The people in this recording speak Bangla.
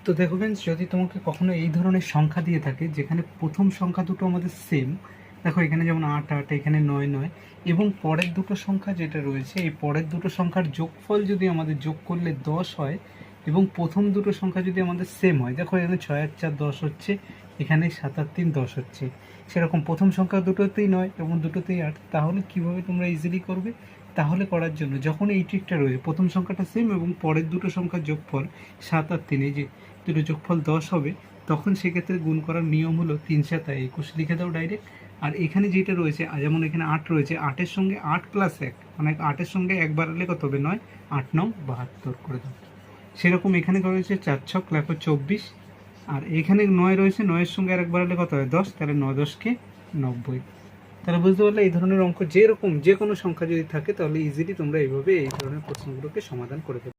তো দেখো ফ্রেন্ডস, যদি তোমাকে কখনো এই ধরনের সংখ্যা দিয়ে থাকে যেখানে প্রথম সংখ্যা দুটো আমাদের সেম, দেখো এখানে যেমন 8 8, এখানে 9 9, এবং পরের দুটো সংখ্যা যেটা রয়েছে এই পরের দুটো সংখ্যার যোগফল যদি আমাদের যোগ করলে 10 হয় এবং প্রথম দুটো সংখ্যা যদি আমাদের সেম হয়, দেখো এখানে 6 আর 4 10 হচ্ছে, এখানে 7 আর 3 10 হচ্ছে, সেরকম প্রথম সংখ্যা দুটোতেই 9 এবং দুটোতেই 8, তাহলে কিভাবে তোমরা ইজিলি করবে? তাহলে করার জন্য যখন এই ট্রিকটা রয়েছে প্রথম সংখ্যাটা সেম এবং পরের দুটো সংখ্যার যোগফল 7 আর 3, এই যে দুটো যোগফল 10 হবে, তখন সেক্ষেত্রে গুণ করার নিয়ম হলো 3 7 21 লিখে দাও ডাইরেক্ট। আর এখানে যেটা রয়েছে, যেমন এখানে 8 রয়েছে, 8-এর সঙ্গে 8 + 1, মানে 8-এর সঙ্গে 1 বাড়ালে কত হবে? 9, 8 9 72 করে দাও। সেরকম এখানে রয়েছে 4 ছক লেখো 24, আর এখানে 9 রয়েছে, 9-এর সঙ্গে আর 1 বাড়ালে কত হয়? 10, তাহলে 9 10 কে 90। তাহলে বুঝতে পারলে এই ধরনের অঙ্ক যেরকম যে কোনো সংখ্যা যদি থাকে তাহলে ইজিলি তোমরা এইভাবে এই ধরনের প্রশ্নগুলোকে সমাধান করে দেবে।